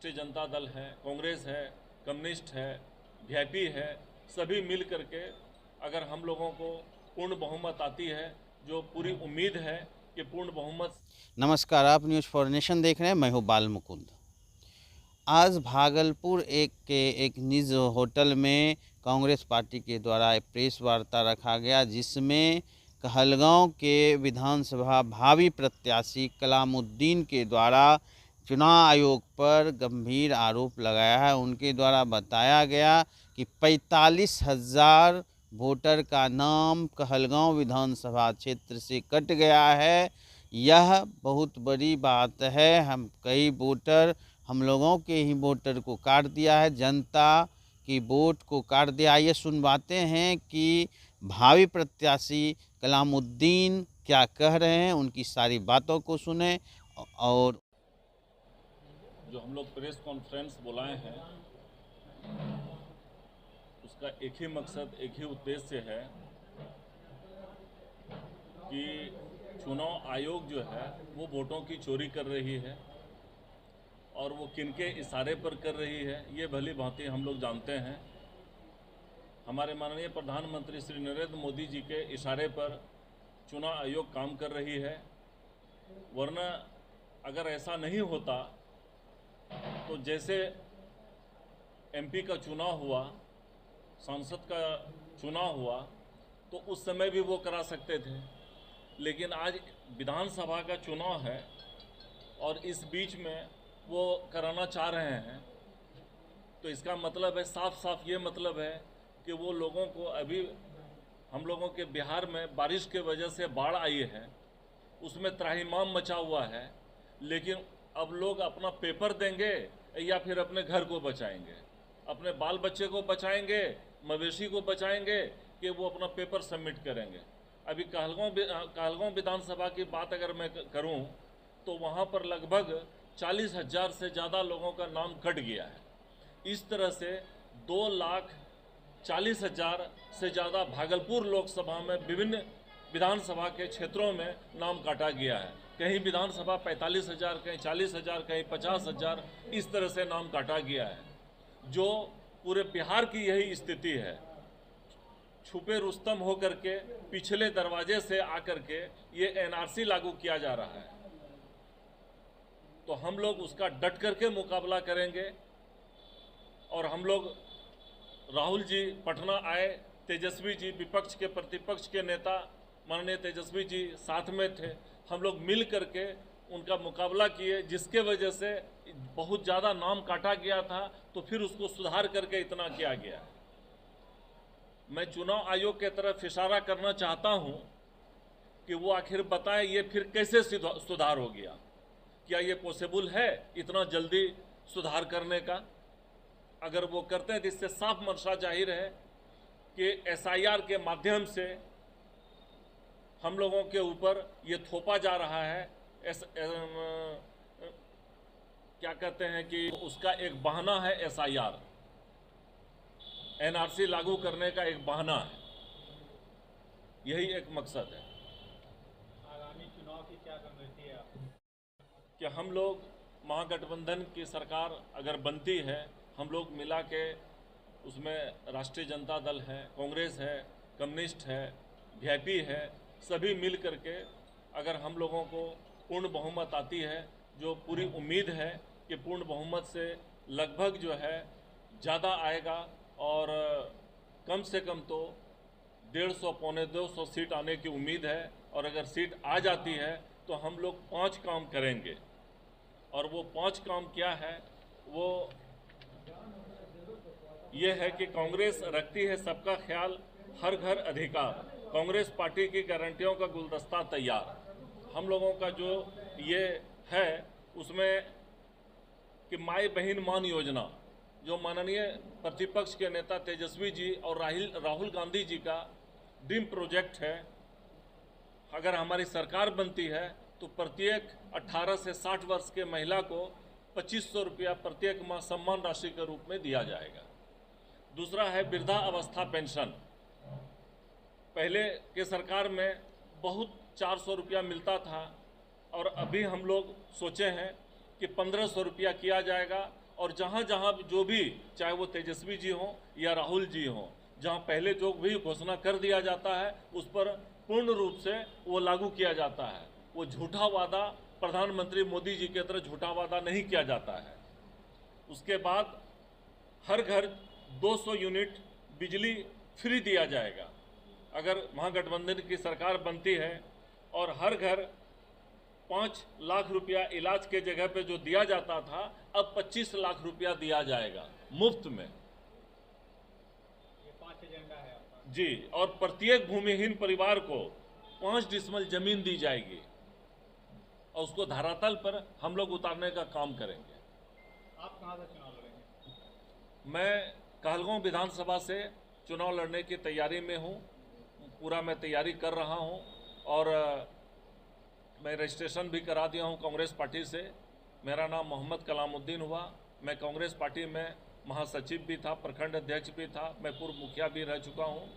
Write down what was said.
राष्ट्रीय जनता दल है, कांग्रेस है, कम्युनिस्ट है, वीआईपी है, सभी मिल करके अगर हम लोगों को पूर्ण बहुमत आती है, जो पूरी उम्मीद है कि पूर्ण बहुमत। नमस्कार, आप न्यूज़ फॉर नेशन देख रहे हैं। मैं हूं बाल मुकुंद। आज भागलपुर के एक निज होटल में कांग्रेस पार्टी के द्वारा एक प्रेस वार्ता रखा गया, जिसमें कहलगांव के विधानसभा भावी प्रत्याशी कलामुद्दीन के द्वारा चुनाव आयोग पर गंभीर आरोप लगाया है। उनके द्वारा बताया गया कि 45,000 वोटर का नाम कहलगांव विधानसभा क्षेत्र से कट गया है। यह बहुत बड़ी बात है। हम लोगों के ही वोटर को काट दिया है, जनता की वोट को काट दिया। ये सुनवाते हैं कि भावी प्रत्याशी कलामुद्दीन क्या कह रहे हैं, उनकी सारी बातों को सुने। और जो हम लोग प्रेस कॉन्फ्रेंस बुलाए हैं, उसका एक ही मकसद, एक ही उद्देश्य है कि चुनाव आयोग जो है वो वोटों की चोरी कर रही है, और वो किनके इशारे पर कर रही है ये भली भांति हम लोग जानते हैं। हमारे माननीय प्रधानमंत्री श्री नरेंद्र मोदी जी के इशारे पर चुनाव आयोग काम कर रही है, वरना अगर ऐसा नहीं होता तो जैसे एमपी का चुनाव हुआ, सांसद का चुनाव हुआ, तो उस समय भी वो करा सकते थे। लेकिन आज विधानसभा का चुनाव है और इस बीच में वो कराना चाह रहे हैं, तो इसका मतलब है, साफ साफ ये मतलब है कि वो लोगों को अभी हम लोगों के बिहार में बारिश के वजह से बाढ़ आई है, उसमें त्राहिमाम मचा हुआ है, लेकिन अब लोग अपना पेपर देंगे या फिर अपने घर को बचाएंगे, अपने बाल बच्चे को बचाएंगे, मवेशी को बचाएंगे, कि वो अपना पेपर सबमिट करेंगे। अभी कहलगांव विधानसभा की बात अगर मैं करूं तो वहां पर लगभग 40,000 से ज़्यादा लोगों का नाम कट गया है। इस तरह से 2,40,000 से ज़्यादा भागलपुर लोकसभा में विभिन्न विधानसभा के क्षेत्रों में नाम काटा गया है। कहीं विधानसभा 45,000, कहीं 40,000, कहीं 50,000, इस तरह से नाम काटा गया है। जो पूरे बिहार की यही स्थिति है। छुपे रुस्तम होकर के पिछले दरवाजे से आकर के ये एनआरसी लागू किया जा रहा है, तो हम लोग उसका डट करके मुकाबला करेंगे। और हम लोग, राहुल जी पटना आए, तेजस्वी जी विपक्ष के प्रतिपक्ष के नेता माननीय तेजस्वी जी साथ में थे, हम लोग मिल करके उनका मुकाबला किए, जिसके वजह से बहुत ज़्यादा नाम काटा गया था, तो फिर उसको सुधार करके इतना किया गया। मैं चुनाव आयोग के तरफ इशारा करना चाहता हूं कि वो आखिर बताएं ये फिर कैसे सुधार हो गया। क्या ये पॉसिबल है इतना जल्दी सुधार करने का? अगर वो करते हैं तो इससे साफ मंशा जाहिर है कि एसआईआर के माध्यम से हम लोगों के ऊपर ये थोपा जा रहा है। क्या कहते हैं कि उसका एक बहाना है एसआईआर, एनआरसी लागू करने का एक बहाना है। यही एक मकसद है। आगामी चुनाव की क्या रणनीति है आपकी? कि हम लोग महागठबंधन की सरकार अगर बनती है, हम लोग मिला के उसमें राष्ट्रीय जनता दल है, कांग्रेस है, कम्युनिस्ट है, वीआईपी है, सभी मिल करके अगर हम लोगों को पूर्ण बहुमत आती है, जो पूरी उम्मीद है कि पूर्ण बहुमत से लगभग जो है ज़्यादा आएगा, और कम से कम तो 150 पौने 200 सीट आने की उम्मीद है। और अगर सीट आ जाती है तो हम लोग 5 काम करेंगे, और वो 5 काम क्या है? वो ये है कि कांग्रेस रखती है सबका ख्याल, हर घर अधिकार। कांग्रेस पार्टी की गारंटियों का गुलदस्ता तैयार। हम लोगों का जो ये है उसमें कि माई बहन मान योजना, जो माननीय प्रतिपक्ष के नेता तेजस्वी जी और राहुल गांधी जी का ड्रीम प्रोजेक्ट है। अगर हमारी सरकार बनती है तो प्रत्येक 18 से 60 वर्ष के महिला को 2,500 रुपया प्रत्येक माह सम्मान राशि के रूप में दिया जाएगा। दूसरा है वृद्धा अवस्था पेंशन। पहले के सरकार में बहुत 400 रुपया मिलता था, और अभी हम लोग सोचे हैं कि 1,500 रुपया किया जाएगा, और जहाँ जहाँ जो भी, चाहे वो तेजस्वी जी हों या राहुल जी हों, जहाँ पहले जो भी घोषणा कर दिया जाता है उस पर पूर्ण रूप से वो लागू किया जाता है। वो झूठा वादा प्रधानमंत्री मोदी जी की तरह झूठा वादा नहीं किया जाता है। उसके बाद हर घर 200 यूनिट बिजली फ्री दिया जाएगा। अगर महागठबंधन की सरकार बनती है और हर घर 5 लाख रुपया इलाज के जगह पे जो दिया जाता था, अब 25 लाख रुपया दिया जाएगा मुफ्त में। ये 5 एजेंडा है आपका। जी, और प्रत्येक भूमिहीन परिवार को 5 डिसमिल जमीन दी जाएगी और उसको धरातल पर हम लोग उतारने का काम करेंगे। आप कहाँ से चुनाव लड़ेंगे? मैं कहलगांव विधानसभा से चुनाव लड़ने की तैयारी में हूँ। पूरा मैं तैयारी कर रहा हूँ और मैं रजिस्ट्रेशन भी करा दिया हूँ कांग्रेस पार्टी से। मेरा नाम मोहम्मद कलामुद्दीन हुआ। मैं कांग्रेस पार्टी में महासचिव भी था, प्रखंड अध्यक्ष भी था, मैं पूर्व मुखिया भी रह चुका हूँ।